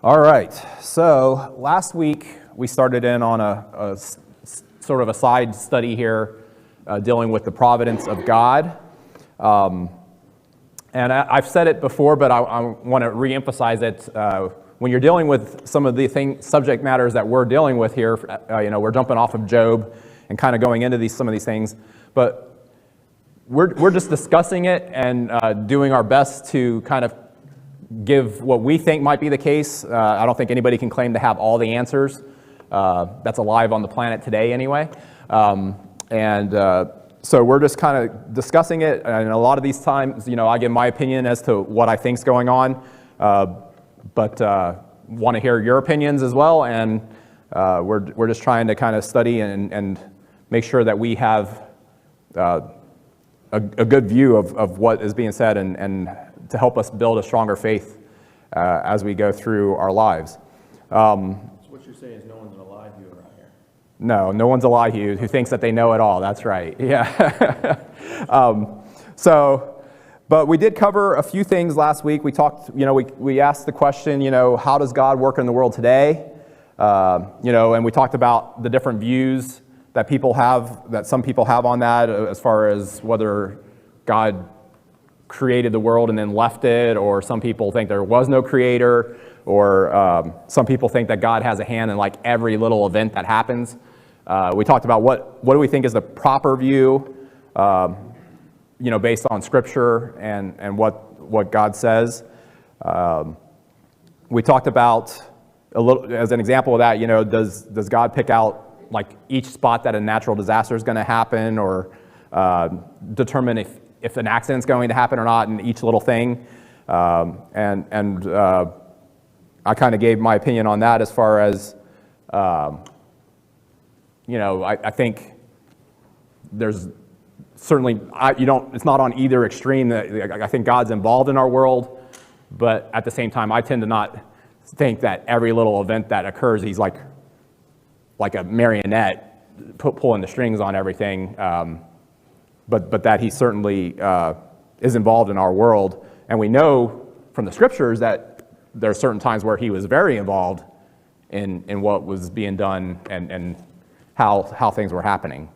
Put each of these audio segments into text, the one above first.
All right, so last week we started in on a sort of a side study here dealing with the providence of God. And I've said it before, but I want to re-emphasize it. When you're dealing with some of the subject matters that we're dealing with here, we're jumping off of Job and kind of going into some of these things, but we're just discussing it and doing our best to kind of give what we think might be the case. I don't think anybody can claim to have all the answers. That's alive on the planet today anyway. So we're just kind of discussing it, and a lot of these times, I give my opinion as to what I think's going on, but want to hear your opinions as well, and we're just trying to kind of study and make sure that we have a good view of what is being said and to help us build a stronger faith as we go through our lives. So what you're saying is no one's an Elihu around here? No one's Elihu who thinks that they know it all. That's right. Yeah. But we did cover a few things last week. We talked, we asked the question, how does God work in the world today? And we talked about the different views that some people have on that, as far as whether God created the world and then left it, or some people think there was no creator, or some people think that God has a hand in like every little event that happens. We talked about what do we think is the proper view, based on Scripture and what God says. We talked about a little, as an example of that, does God pick out like each spot that a natural disaster is going to happen, or determine if an accident's going to happen or not in each little thing. I kind of gave my opinion on that as far as, I think there's certainly, it's not on either extreme. I think God's involved in our world, but at the same time, I tend to not think that every little event that occurs, he's like a marionette pulling the strings on everything. But that he certainly is involved in our world. And we know from the Scriptures that there are certain times where he was very involved in what was being done and how things were happening.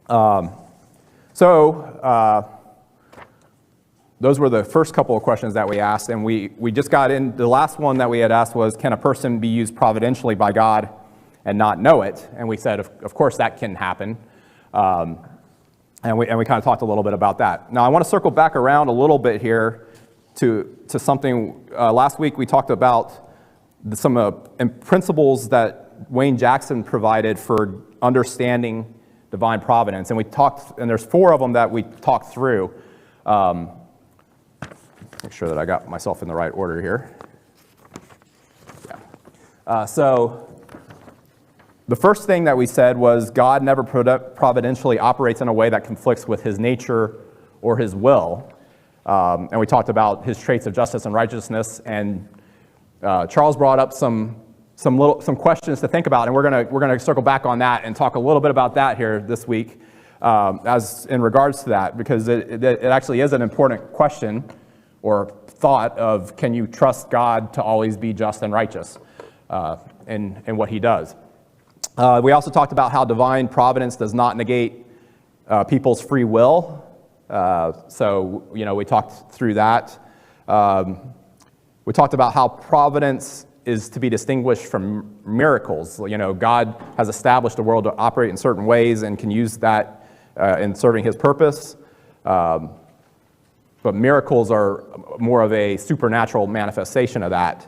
Those were the first couple of questions that we asked. And we just got in, the last one that we had asked was, can a person be used providentially by God and not know it? And we said, of course that can happen. And we kind of talked a little bit about that. Now I want to circle back around a little bit here to something. Last week we talked about some principles that Wayne Jackson provided for understanding divine providence, and there's 4 of them that we talked through. Make sure that I got myself in the right order here. Yeah. The first thing that we said was God never providentially operates in a way that conflicts with his nature or his will. And we talked about his traits of justice and righteousness. And Charles brought up some questions to think about, and we're gonna circle back on that and talk a little bit about that here this week, as in regards to that, because it actually is an important question or thought of, can you trust God to always be just and righteous in what he does? We also talked about how divine providence does not negate people's free will. We talked through that. We talked about how providence is to be distinguished from miracles. God has established a world to operate in certain ways and can use that in serving his purpose. But miracles are more of a supernatural manifestation of that.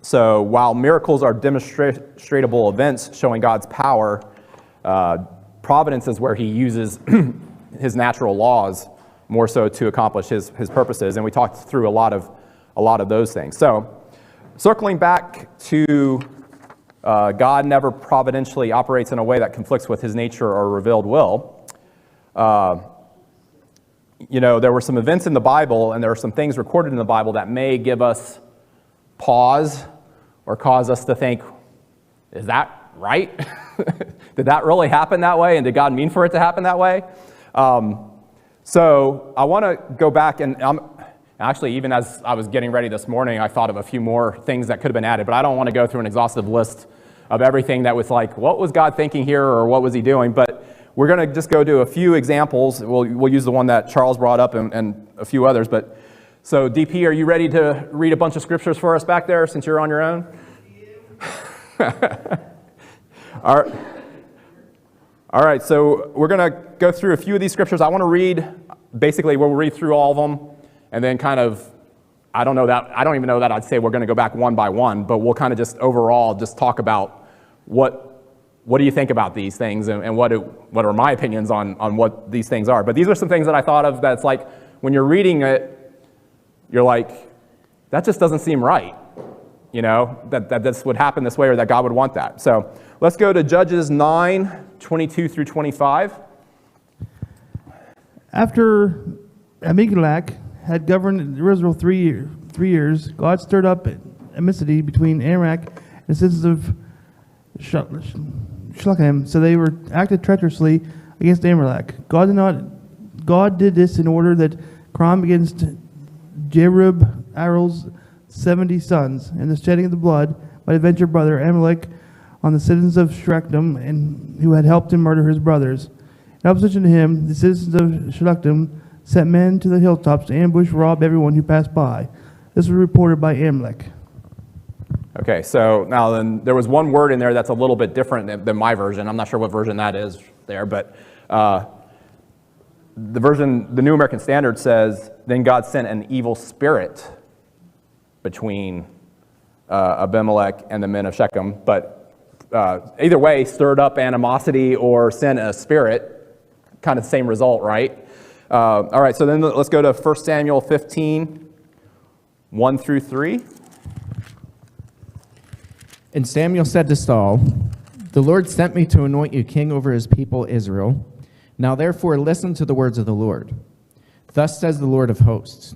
So while miracles are demonstratable events showing God's power, providence is where he uses his natural laws more so to accomplish his purposes, and we talked through a lot of those things. So circling back to God never providentially operates in a way that conflicts with his nature or revealed will. There were some events in the Bible, and there are some things recorded in the Bible that may give us pause or cause us to think, is that right? Did that really happen that way? And did God mean for it to happen that way? So I want to go back, and Actually, even as I was getting ready this morning, I thought of a few more things that could have been added, but I don't want to go through an exhaustive list of everything that was like, what was God thinking here, or what was he doing? But we're going to just go to a few examples. We'll use the one that Charles brought up and a few others. But so, DP, are you ready to read a bunch of scriptures for us back there since you're on your own? All right, so we're going to go through a few of these scriptures. I want to read, basically, we'll read through all of them, and then kind of, I don't even know that I'd say we're going to go back one by one, but we'll kind of just overall just talk about what do you think about these things, and what are my opinions on what these things are. But these are some things that I thought of that's like, when you're reading it, you're like, that just doesn't seem right, that this would happen this way, or that God would want that. So let's go to Judges 9:22 through 25. After Amygdalak had governed Israel 3 years, God stirred up enmity between Amalek and the citizens of Shechem, so they were acted treacherously against Amalek. God did this in order that crime against Jerub-Aal's 70 sons, and the shedding of the blood by avenge your brother Amalek on the citizens of Shechem, and who had helped him murder his brothers. In opposition to him, the citizens of Shechem sent men to the hilltops to ambush, rob everyone who passed by. This was reported by Amalek. Okay, so now then there was one word in there that's a little bit different than my version. I'm not sure what version that is there, but the New American Standard says, then God sent an evil spirit between Abimelech and the men of Shechem. But either way, stirred up animosity or sent a spirit, kind of the same result, right? All right, so then let's go to 1 Samuel 15, 1 through 3. And Samuel said to Saul, "The Lord sent me to anoint you king over his people Israel. Now therefore listen to the words of the Lord. Thus says the Lord of hosts,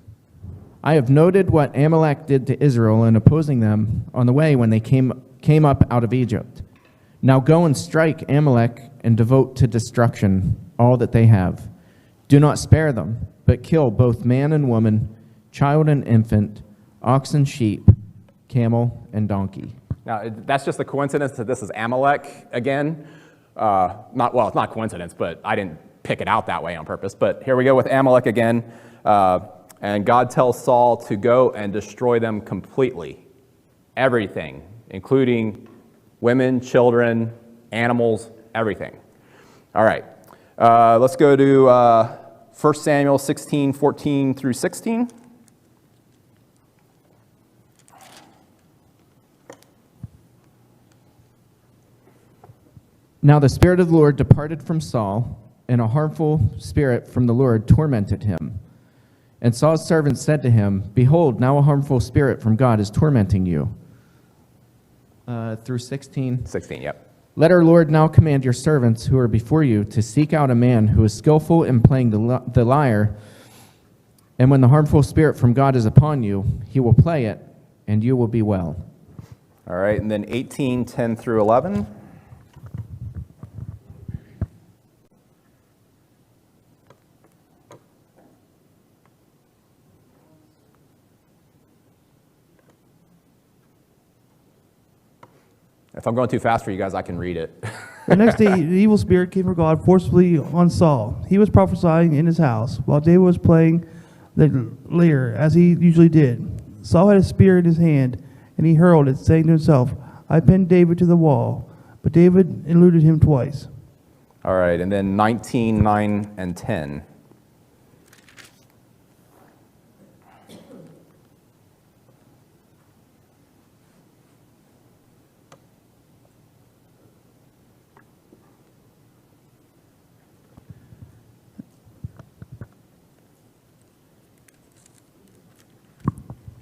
I have noted what Amalek did to Israel in opposing them on the way when they came up out of Egypt. Now go and strike Amalek and devote to destruction all that they have. Do not spare them, but kill both man and woman, child and infant, ox and sheep, camel and donkey." Now, that's just a coincidence that this is Amalek again. It's not coincidence, but I didn't pick it out that way on purpose. But here we go with Amalek again. And God tells Saul to go and destroy them completely. Everything, including women, children, animals, everything. All right. Let's go to 1 Samuel 16, 14 through 16. Now the Spirit of the Lord departed from Saul, and a harmful spirit from the Lord tormented him. And Saul's servants said to him, "Behold, now a harmful spirit from God is tormenting you." Through 16. 16, yep. "Let our Lord now command your servants who are before you to seek out a man who is skillful in playing the lyre, and when the harmful spirit from God is upon you, he will play it, and you will be well." All right, and then 18, 10 through 11. If I'm going too fast for you guys, I can read it. The next day, the evil spirit came from God forcefully on Saul. He was prophesying in his house, while David was playing the lyre, as he usually did. Saul had a spear in his hand, and he hurled it, saying to himself, "I pinned David to the wall." But David eluded him twice. All right, and then 19, 9, and 10.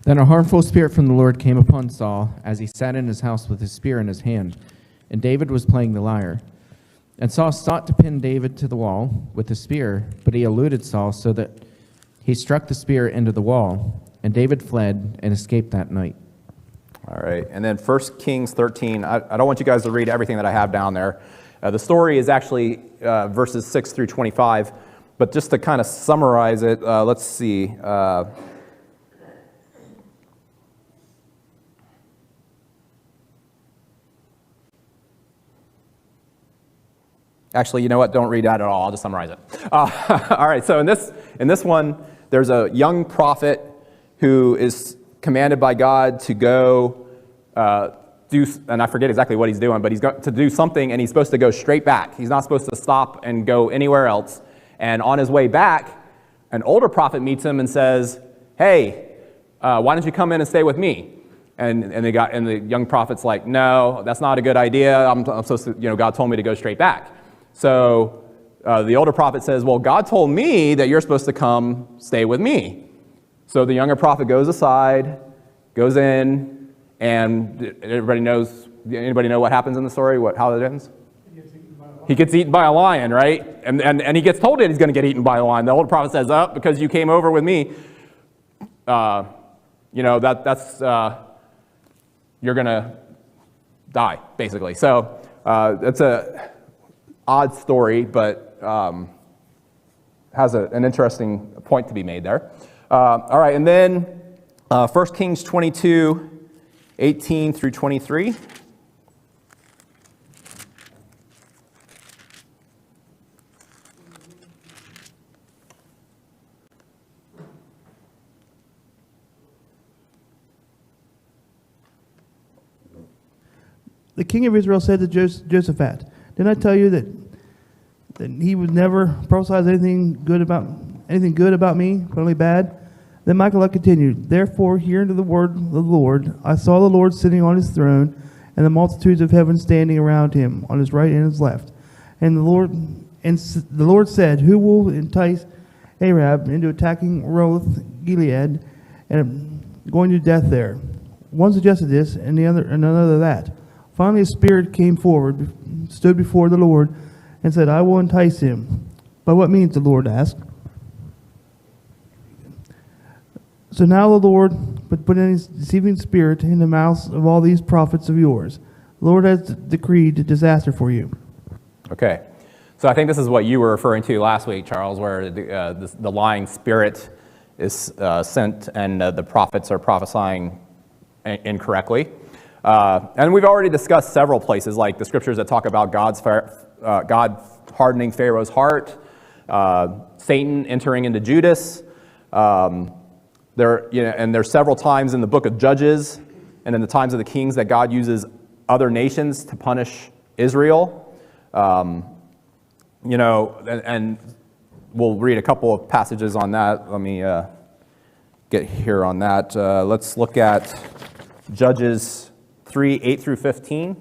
Then a harmful spirit from the Lord came upon Saul as he sat in his house with his spear in his hand, and David was playing the lyre. And Saul sought to pin David to the wall with the spear, but he eluded Saul so that he struck the spear into the wall, and David fled and escaped that night. All right, and then 1 Kings 13. I don't want you guys to read everything that I have down there. The story is actually verses 6 through 25, but just to kind of summarize it, let's see. Actually, you know what? Don't read that at all. I'll just summarize it. All right, so in this one, there's a young prophet who is commanded by God to go do, and I forget exactly what he's doing, but he's got to do something, and he's supposed to go straight back. He's not supposed to stop and go anywhere else. And on his way back, an older prophet meets him and says, "Hey, why don't you come in and stay with me?" And the young prophet's like, "No, that's not a good idea. I'm supposed to, God told me to go straight back." So the older prophet says, "Well, God told me that you're supposed to come stay with me." So the younger prophet goes aside, goes in, and anybody know what happens in the story? How it ends? He gets eaten by a lion, right? And he gets told that he's going to get eaten by a lion. The older prophet says, "Oh, because you came over with me, that's you're going to die," basically. So it's a odd story, but has an interesting point to be made there. All right, and then 1 Kings 22, 18 through 23. The king of Israel said to Jehoshaphat, "Didn't I tell you that he would never prophesy anything good about me, but only bad?" Then Micaiah continued, "Therefore, hear unto the word of the Lord. I saw the Lord sitting on his throne, and the multitudes of heaven standing around him, on his right and his left. And the Lord said, Who will entice Arab into attacking Roth Gilead and going to death there?" One suggested this, and another that. Finally, a spirit came forward, stood before the Lord, and said, "I will entice him." "By what means?" the Lord asked. So now the Lord put any deceiving spirit in the mouths of all these prophets of yours. The Lord has decreed disaster for you. Okay, so I think this is what you were referring to last week, Charles, where the lying spirit is sent and the prophets are prophesying incorrectly. And we've already discussed several places, like the scriptures that talk about God hardening Pharaoh's heart, Satan entering into Judas. There's several times in the book of Judges and in the times of the Kings that God uses other nations to punish Israel. And we'll read a couple of passages on that. Let me get here on that. Let's look at Judges 3, 8 through 15.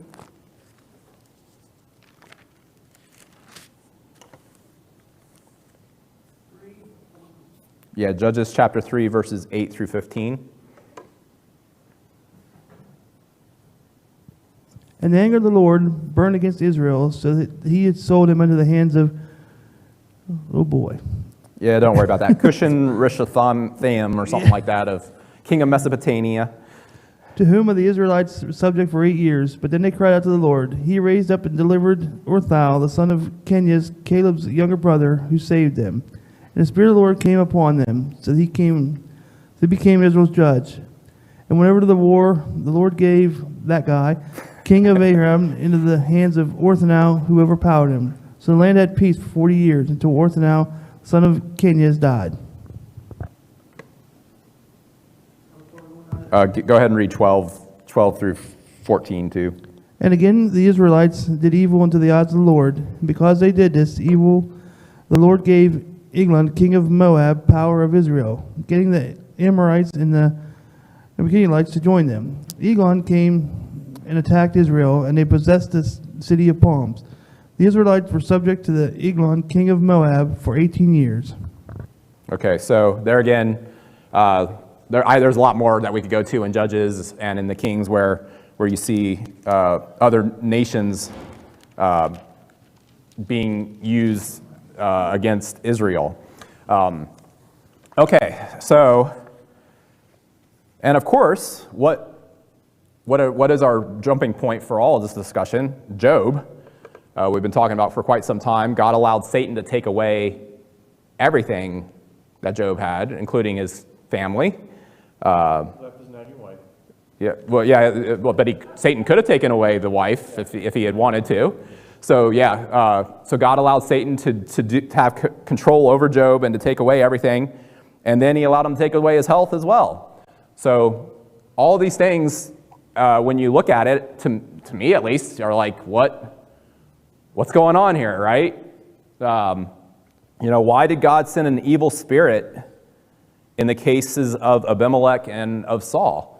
Yeah, Judges chapter 3, verses 8 through 15. And the anger of the Lord burned against Israel, so that he had sold him into the hands of, oh boy. Yeah, don't worry about that. Cushan Rishathaim or something like that, of king of Mesopotamia. To whom are the Israelites subject for 8 years? But then they cried out to the Lord. He raised up and delivered Orthal, the son of Kenaz, Caleb's younger brother, who saved them. And the Spirit of the Lord came upon them, so he became Israel's judge. And whenever to the war, the Lord gave that guy, king of Aram, into the hands of Orthanal, who overpowered him. So the land had peace for 40 years, until Orthanal, son of Kenaz, died. Go ahead and read 12 through 14 too. And again the Israelites did evil unto the eyes of the Lord. And because they did this evil, the Lord gave Eglon, king of Moab, power of Israel, getting the Amorites and the Canaanites to join them. Eglon came and attacked Israel, and they possessed the city of palms. The Israelites were subject to the Eglon, king of Moab, for 18 years. Okay, so there again, there's a lot more that we could go to in Judges and in the Kings where you see other nations being used against Israel. Okay, so, and of course, what is our jumping point for all of this discussion? Job. We've been talking about for quite some time. God allowed Satan to take away everything that Job had, including his family. Left his nagging wife. But Satan could have taken away the wife if he had wanted to. So yeah, so God allowed Satan to have control over Job and to take away everything, and then he allowed him to take away his health as well. So all these things, when you look at it, to me at least, are like, what's going on here, right? Why did God send an evil spirit in the cases of Abimelech and of Saul?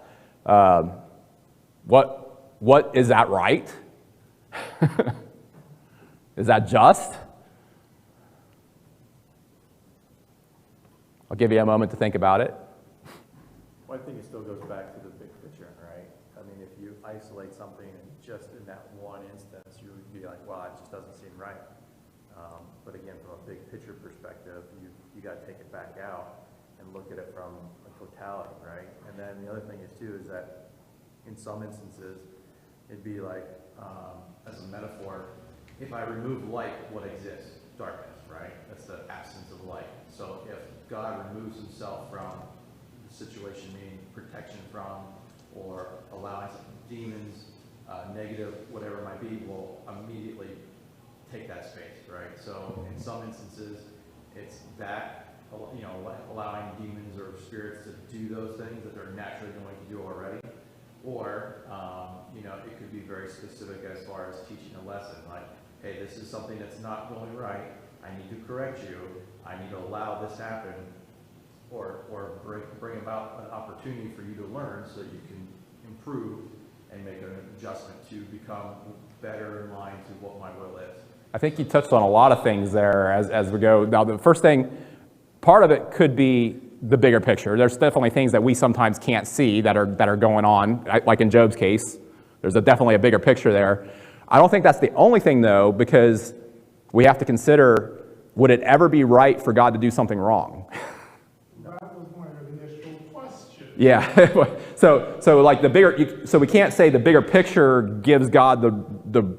What is that right? Is that just? I'll give you a moment to think about it. Well, I think it still goes back to the big picture, right? I mean, if you isolate something and just in that one instance, you would be like, well, it just doesn't seem right. But again, from a big picture perspective, you got to take it back out and look at it from a totality, right? And then the other thing is too is that in some instances, it'd be like, as a metaphor, if I remove light, what exists? Darkness, right? That's the absence of light. So if God removes himself from the situation, meaning protection from, or allowing demons, negative, whatever it might be, will immediately take that space, right? So in some instances, it's that, allowing demons or spirits to do those things that they're naturally going to do already. Or, it could be very specific as far as teaching a lesson, like, hey, this is something that's not going right. I need to correct you. I need to allow this happen, or bring about an opportunity for you to learn so that you can improve and make an adjustment to become better in line to what my will is. I think you touched on a lot of things there as we go. Now, the first thing, part of it could be the bigger picture. There's definitely things that we sometimes can't see that are going on, like in Job's case. There's definitely a bigger picture there. I don't think that's the only thing, though, because we have to consider, would it ever be right for God to do something wrong? That was my initial question. Yeah. so like the bigger, so we can't say the bigger picture gives God the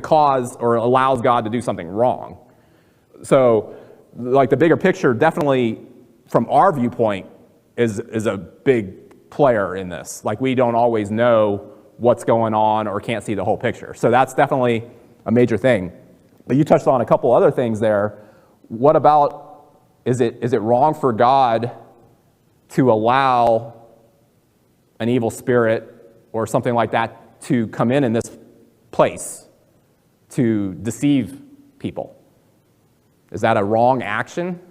cause or allows God to do something wrong. So like the bigger picture definitely from our viewpoint is a big player in this. Like we don't always know what's going on or can't see the whole picture. So that's definitely a major thing. But you touched on a couple other things there. What about, is it wrong for God to allow an evil spirit or something like that to come in this place to deceive people? Is that a wrong action?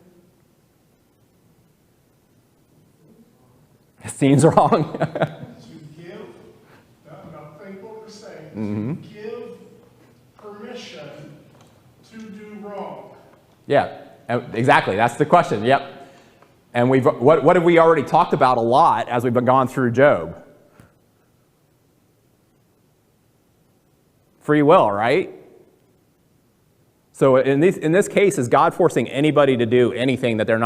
It seems wrong. To give, I'm thankful what we're saying, to give permission to do wrong. Yeah, exactly. That's the question. Yep. And what have we already talked about a lot as we've gone through Job? Free will, right? So in this case, is God forcing anybody to do anything that they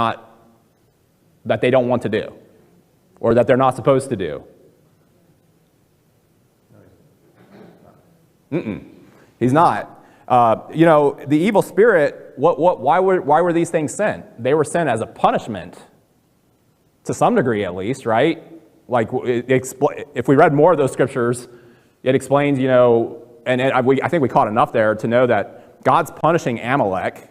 don't want to do, or that they're not supposed to do? He's not. The evil spirit. Why were these things sent? They were sent as a punishment, to some degree at least, right? Like if we read more of those scriptures, it explains, and I think we caught enough there to know that God's punishing Amalek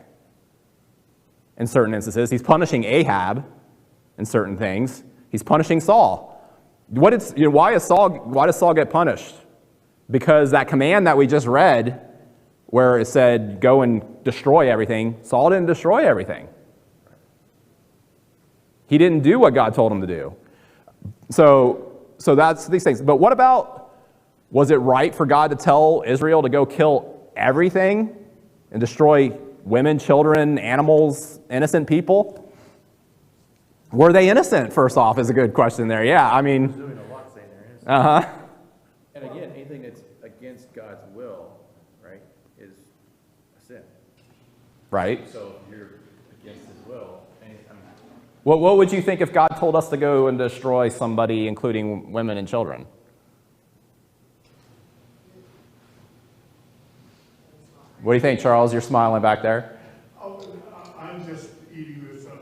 in certain instances. He's punishing Ahab in certain things. He's punishing Saul. Why does Saul get punished? Because that command that we just read, where it said, go and destroy everything, Saul didn't destroy everything. He didn't do what God told him to do. So that's these things. But what about, was it right for God to tell Israel to go kill everything and destroy women, children, animals, innocent people? Were they innocent, first off, is a good question there. Yeah, I mean... Doing a lot saying they're innocent. And again, anything that's against God's will, right, is a sin. Right. So if you're against his will, What would you think if God told us to go and destroy somebody, including women and children? What do you think, Charles? You're smiling back there. Oh, I'm just eating this up.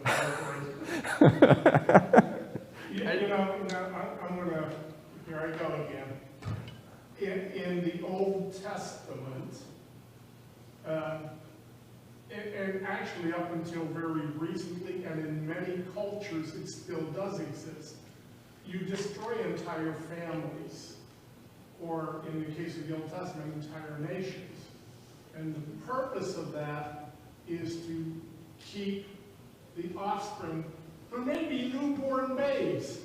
I'm gonna, here I go again. In the Old Testament, And actually up until very recently, and in many cultures, it still does exist. You destroy entire families, or in the case of the Old Testament, entire nations. And the purpose of that is to keep the offspring, who may be newborn babes,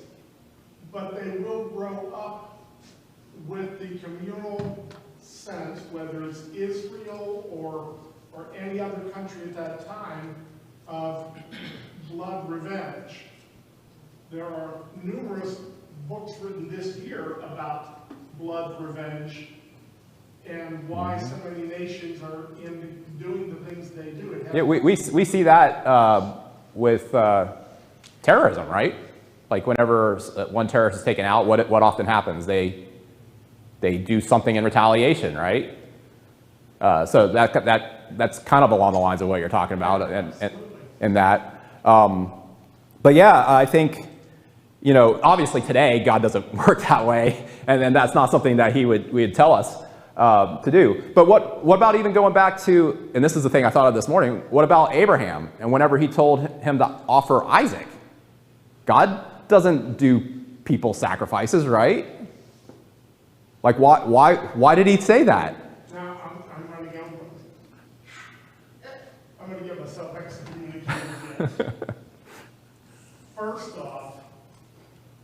but they will grow up with the communal sense, whether it's Israel or any other country at that time, of blood revenge. There are numerous books written this year about blood revenge and why so many nations are doing the things they do. Yeah, we see that with terrorism, right? Like whenever one terrorist is taken out, what often happens? They do something in retaliation, right? So that's kind of along the lines of what you're talking about, and that. But yeah, I think, obviously today God doesn't work that way, and that's not something that He would tell us to do. But what about even going back to, and this is the thing I thought of this morning, what about Abraham and whenever he told him to offer Isaac? God doesn't do people sacrifices, right? Like why did He say that? Now I'm going to give myself excommunicated. First off,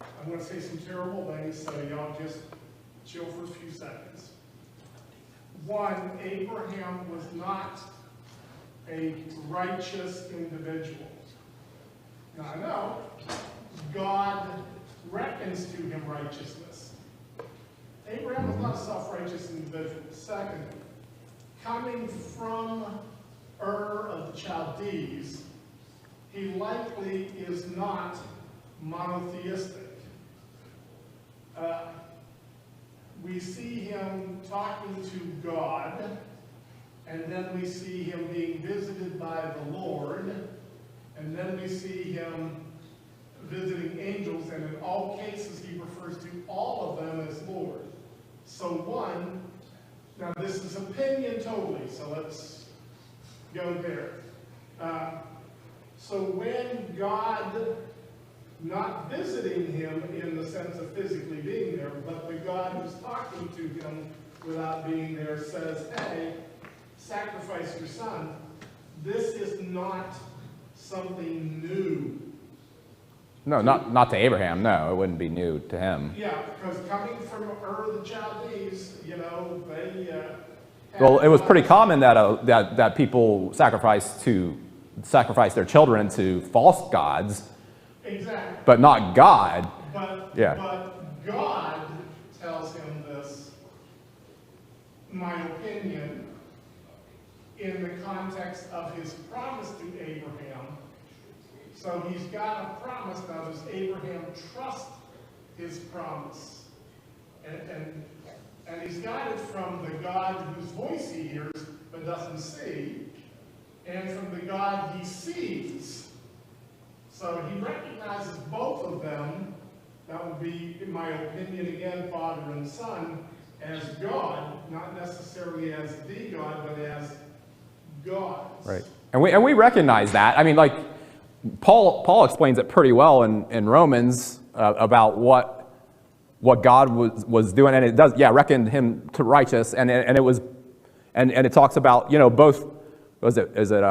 I'm going to say some terrible things, so y'all just chill for a few seconds. One, Abraham was not a righteous individual. Now I know God reckons to him righteousness. Abraham was not a self-righteous individual. Second, coming from Ur of the Chaldees, he likely is not monotheistic. We see him talking to God, and then we see him being visited by the Lord, and then we see him visiting angels, and in all cases he refers to all of them as Lord. So one, now this is opinion totally, so let's go there. So when God, not visiting him in the sense of physically being there, but the God who's talking to him without being there says, hey, sacrifice your son, this is not something new. No, not to Abraham. No, it wouldn't be new to him. Yeah, because coming from Ur the Chaldees, they... Well, it was pretty common that people sacrifice their children to false gods. Exactly. But not God. But God tells him this, in my opinion, in the context of his promise to Abraham. So he's got a promise. Now, does Abraham trust his promise? And he's got it from the God whose voice he hears but doesn't see, and from the God he sees. So he recognizes both of them. That would be, in my opinion, again, Father and Son, as God, not necessarily as the God, but as gods. Right. And we recognize that. I mean, like, Paul explains it pretty well in Romans about what God was doing, and it does, reckon him to righteous, and it talks about, both, is it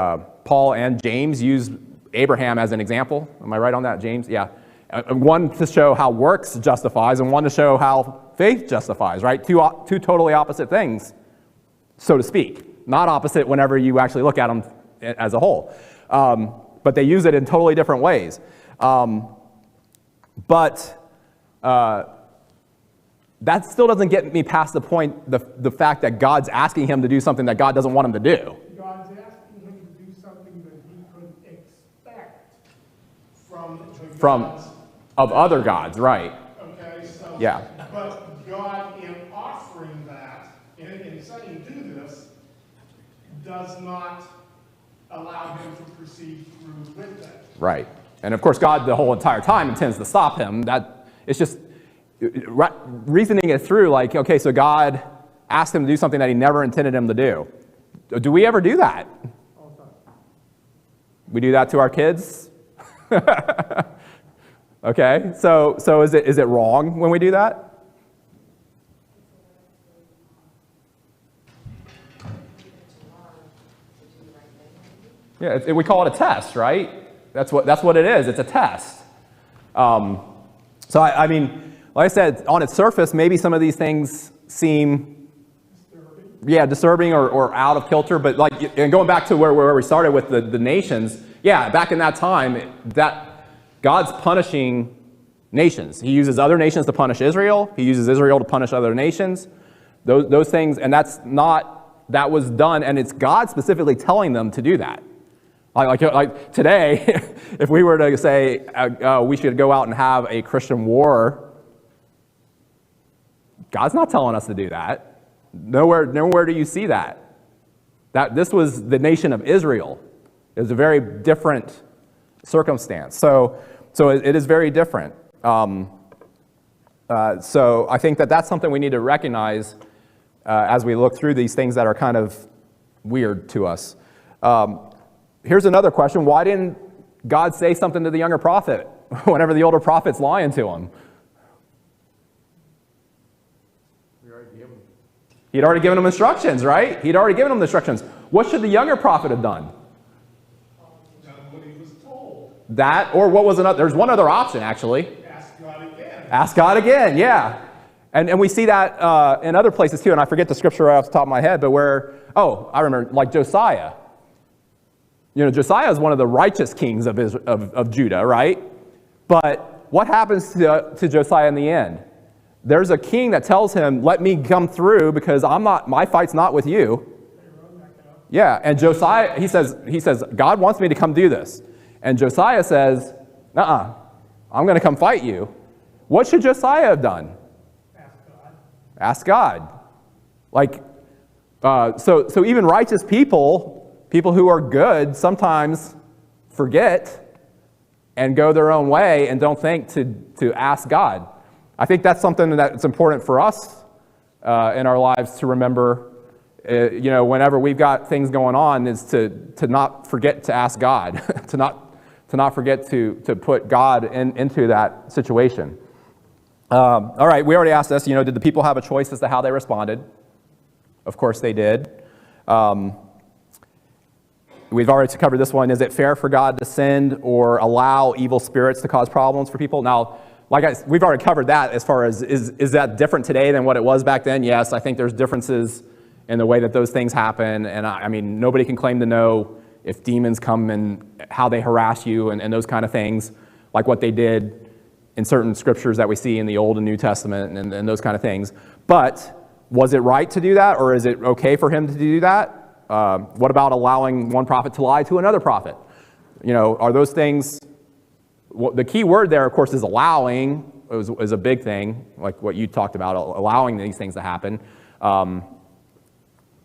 Paul and James use Abraham as an example? Am I right on that, James? Yeah. One to show how works justifies, and one to show how faith justifies, right? Two totally opposite things, so to speak. Not opposite whenever you actually look at them as a whole. But they use it in totally different ways. But that still doesn't get me past the point, the fact that God's asking him to do something that God doesn't want him to do. God's asking him to do something that he could expect from of other gods, right? Okay, so yeah. But God, in offering that, in saying do this, does not allow him to proceed through with that. Right. And of course, God the whole entire time intends to stop him. That it's just reasoning it through, like, okay, so God asked him to do something that he never intended him to do. Do we ever do that? We do that to our kids? Okay, so is it wrong when we do that? Yeah, we call it a test, right? That's what it is. It's a test. So I mean, like I said, on its surface, maybe some of these things seem disturbing or out of kilter. But like, and going back to where we started with the nations, back in that time, that God's punishing nations. He uses other nations to punish Israel. He uses Israel to punish other nations. Those things, and that was done, and it's God specifically telling them to do that. Like today, if we were to say we should go out and have a Christian war, God's not telling us to do that. Nowhere do you see that. That this was the nation of Israel. It was a very different circumstance. So it is very different. So I think that's something we need to recognize as we look through these things that are kind of weird to us. Here's another question. Why didn't God say something to the younger prophet whenever the older prophet's lying to him? He'd already given him instructions, right? He'd already given him instructions. What should the younger prophet have done? What he was told. That, or what was another? There's one other option, actually. Ask God again. Ask God again, yeah. And we see that in other places too, and I forget the scripture right off the top of my head, but I remember, like Josiah. You know, Josiah is one of the righteous kings of Judah, right? But what happens to Josiah in the end? There's a king that tells him, let me come through because my fight's not with you. Yeah, and Josiah, he says, God wants me to come do this. And Josiah says, I'm going to come fight you. What should Josiah have done? Ask God. Like, so even righteous people who are good sometimes forget and go their own way and don't think to ask God. I think that's something that's important for us in our lives to remember. Whenever we've got things going on, is to not forget to ask God, to not forget to put God into that situation. All right, we already asked this. Did the people have a choice as to how they responded? Of course they did. We've already covered this one. Is it fair for God to send or allow evil spirits to cause problems for people? Now, we've already covered that as far as, is that different today than what it was back then? Yes, I think there's differences in the way that those things happen. And I mean, nobody can claim to know if demons come and how they harass you and those kind of things, like what they did in certain scriptures that we see in the Old and New Testament and those kind of things. But was it right to do that, or is it okay for him to do that? What about allowing one prophet to lie to another prophet? Are those things... Well, the key word there, of course, is allowing, is a big thing, like what you talked about, allowing these things to happen.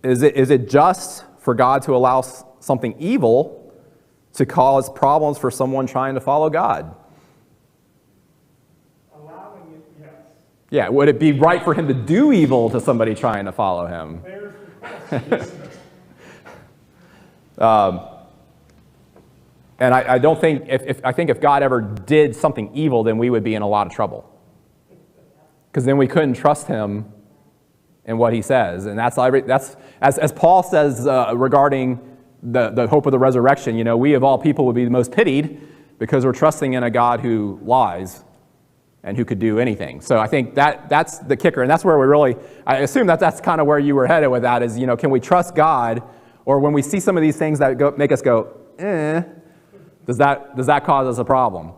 Is it just for God to allow something evil to cause problems for someone trying to follow God? Allowing it, yes. Yeah, would it be right for him to do evil to somebody trying to follow him? There's the question, isn't it? And I don't think, I think if God ever did something evil, then we would be in a lot of trouble. Because then we couldn't trust him in what he says. And that's as Paul says regarding the hope of the resurrection, we of all people would be the most pitied because we're trusting in a God who lies and who could do anything. So I think that's the kicker. And that's where I assume that's kind of where you were headed with that is, can we trust God? Or when we see some of these things that make us go, does that cause us a problem?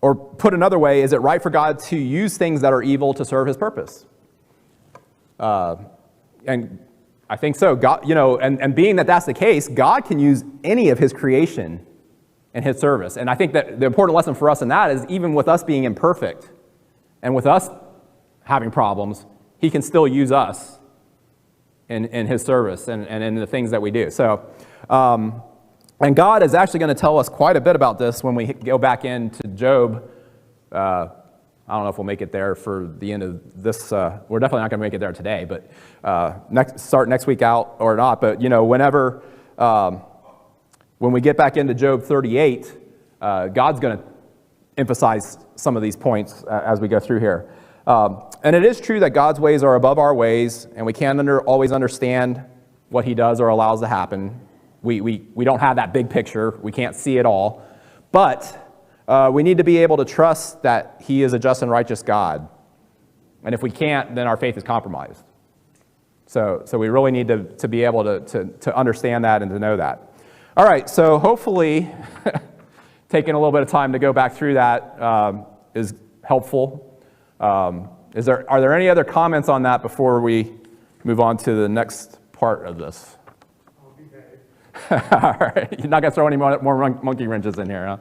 Or put another way, is it right for God to use things that are evil to serve his purpose? And I think so. God, and being that that's the case, God can use any of his creation in his service. And I think that the important lesson for us in that is even with us being imperfect and with us having problems, he can still use us in his service and in the things that we do. So, and God is actually going to tell us quite a bit about this when we go back into Job. I I don't know if we'll make it there for the end of this. We're definitely not going to make it there today, but start next week out or not. But, whenever, when we get back into Job 38, God's going to emphasize some of these points as we go through here. And it is true that God's ways are above our ways, and we can't always understand what he does or allows to happen. We don't have that big picture. We can't see it all. But we need to be able to trust that he is a just and righteous God. And if we can't, then our faith is compromised. So we really need to be able to understand that and to know that. All right, so hopefully taking a little bit of time to go back through that is helpful. Are there any other comments on that before we move on to the next part of this? I'll be back. All right, you're not going to throw any more monkey wrenches in here, huh?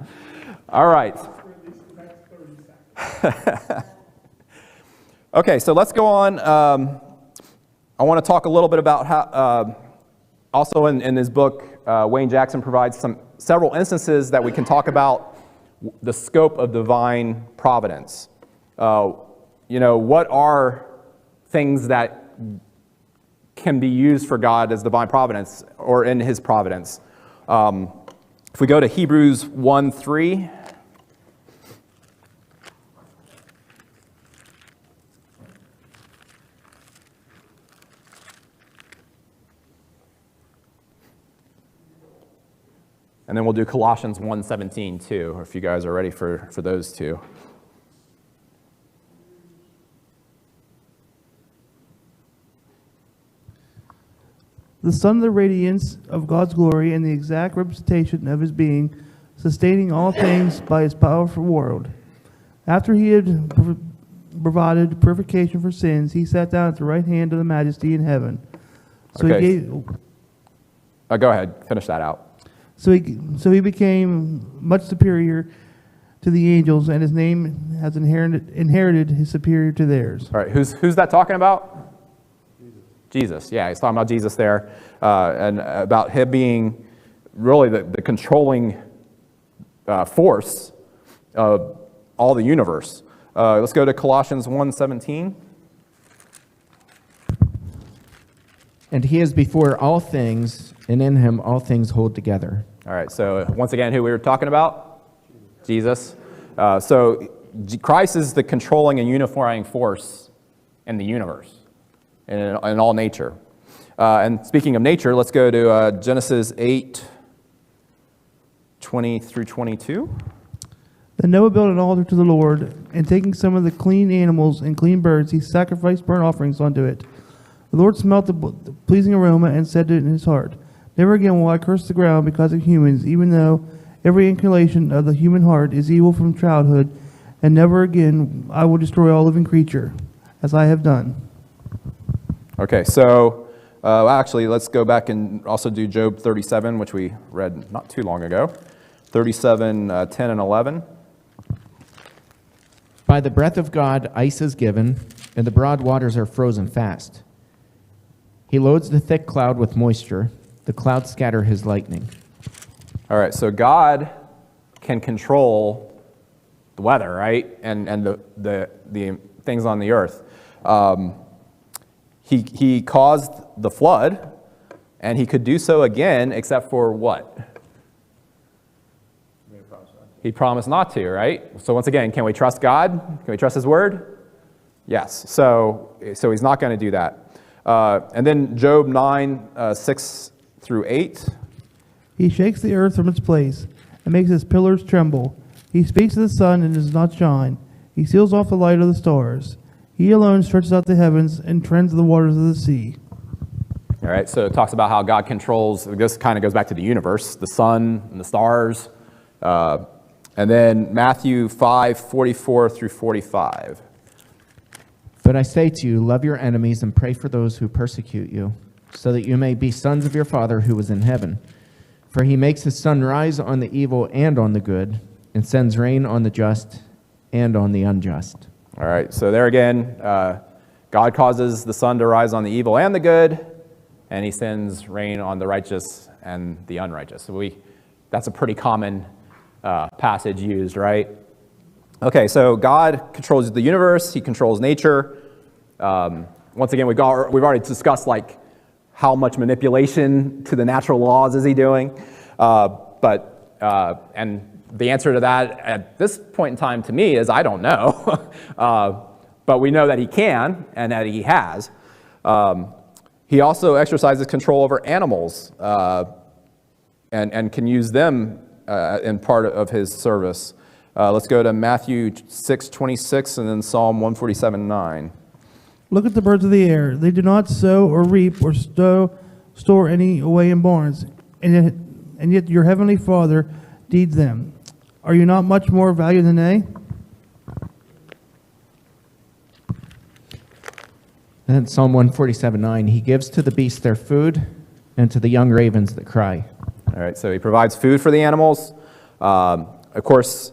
All right. For at least the next 30 seconds. Okay, so let's go on. I want to talk a little bit about how, also in his book, Wayne Jackson provides several instances that we can talk about the scope of divine providence. What are things that can be used for God as divine providence or in his providence? If we go to Hebrews 1:3. And then we'll do Colossians 1:17 too, if you guys are ready for those two. The Son of the radiance of God's glory and the exact representation of his being, sustaining all things by his powerful word. After he had provided purification for sins, he sat down at the right hand of the Majesty in heaven. So Okay. he gave, Go ahead, finish that out. so he became much superior to the angels, and his name has inherited his superior to theirs. All right, who's that talking about? Jesus, yeah, he's talking about Jesus there, and about him being really the controlling force of all the universe. Let's go to Colossians 1:17. And he is before all things, and in him all things hold together. All right, so once again, who we were talking about? Jesus. So Christ is the controlling and unifying force in the universe, in all nature. And speaking of nature, let's go to Genesis 8:20 through 22. Then Noah built an altar to the Lord, and taking some of the clean animals and clean birds, he sacrificed burnt offerings unto it. The Lord smelt the pleasing aroma and said in his heart, Never again will I curse the ground because of humans, even though every inclination of the human heart is evil from childhood, and never again I will destroy all living creature, as I have done. Okay, so actually, let's go back and also do Job 37, which we read not too long ago. 37, 10 and 11. By the breath of God, ice is given, and the broad waters are frozen fast. He loads the thick cloud with moisture. The clouds scatter his lightning. All right, so God can control the weather, right? And the things on the earth. He caused the flood, and he could do so again, except for what? He promised not to, right? So once again, can we trust God? Can we trust his word? Yes. So he's not going to do that. And then Job 9, 6 through 8. He shakes the earth from its place and makes its pillars tremble. He speaks to the sun and does not shine. He seals off the light of the stars. He alone stretches out the heavens and treads the waters of the sea. All right, so it talks about how God controls, this kind of goes back to the universe, the sun and the stars. And then Matthew 5, 44 through 45. But I say to you, love your enemies and pray for those who persecute you, so that you may be sons of your Father who is in heaven. For he makes his sun rise on the evil and on the good, and sends rain on the just and on the unjust. All right, so there again, God causes the sun to rise on the evil and the good, and he sends rain on the righteous and the unrighteous. So that's a pretty common passage used, right? Okay, so God controls the universe. He controls nature. Once again, we've already discussed like how much manipulation to the natural laws is he doing, and the answer to that at this point in time to me is I don't know, but we know that he can and that he has. He also exercises control over animals and can use them in part of his service. Let's go to Matthew 6:26 and then Psalm 147:9. Look at the birds of the air. They do not sow or reap or store any away in barns, and yet your heavenly Father feeds them. Are you not much more valuable than they? And Psalm 147:9, he gives to the beasts their food and to the young ravens that cry. All right, so he provides food for the animals. Of course,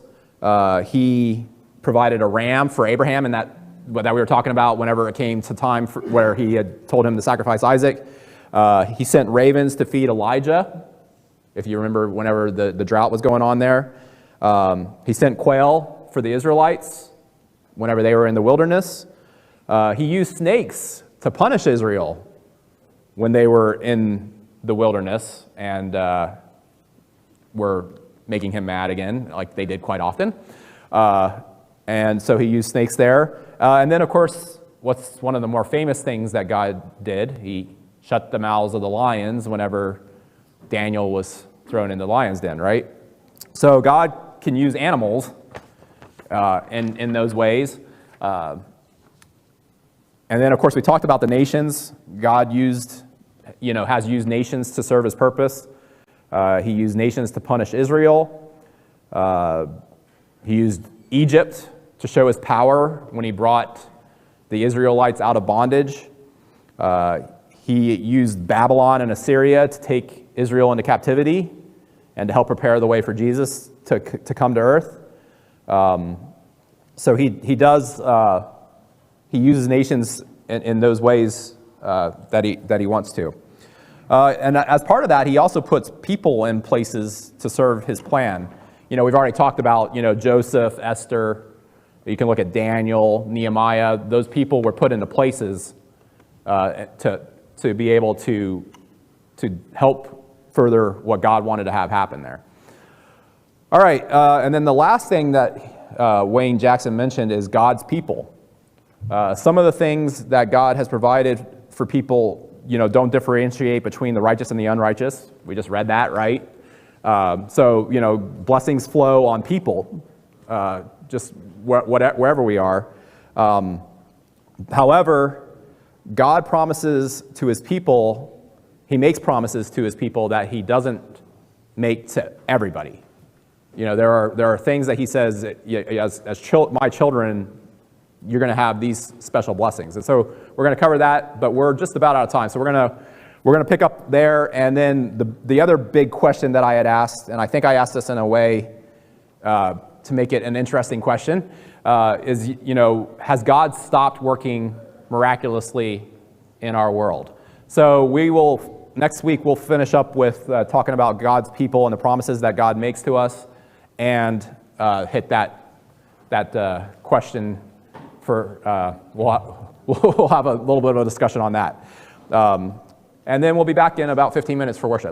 he provided a ram for Abraham, and that we were talking about whenever it came to time where he had told him to sacrifice Isaac. He sent ravens to feed Elijah, if you remember whenever the drought was going on there. He sent quail for the Israelites whenever they were in the wilderness. He used snakes to punish Israel when they were in the wilderness and were making him mad again, like they did quite often. And so he used snakes there. And then, of course, what's one of the more famous things that God did? He shut the mouths of the lions whenever Daniel was thrown in the lion's den, right? So God can use animals in those ways. And then, of course, we talked about the nations. God has used nations to serve his purpose. He used nations to punish Israel. He used Egypt to show his power when he brought the Israelites out of bondage. He used Babylon and Assyria to take Israel into captivity and to help prepare the way for Jesus to come to earth. So he uses nations in those ways that he wants to. And as part of that, he also puts people in places to serve his plan. We've already talked about, Joseph, Esther. You can look at Daniel, Nehemiah. Those people were put into places to be able to help further what God wanted to have happen there. All right, and then the last thing that Wayne Jackson mentioned is God's people. Some of the things that God has provided for people, don't differentiate between the righteous and the unrighteous. We just read that, right? So, blessings flow on people, just wherever we are. However, God promises to his people, he makes promises to his people that he doesn't make to everybody. There are things that he says, my children, you're going to have these special blessings. And so we're going to cover that, but we're just about out of time. So we're going to pick up there. And then the other big question that I had asked, and I think I asked this in a way to make it an interesting question, is, has God stopped working miraculously in our world? So next week we'll finish up with talking about God's people and the promises that God makes to us, and hit that question for, we'll have a little bit of a discussion on that. And then we'll be back in about 15 minutes for worship.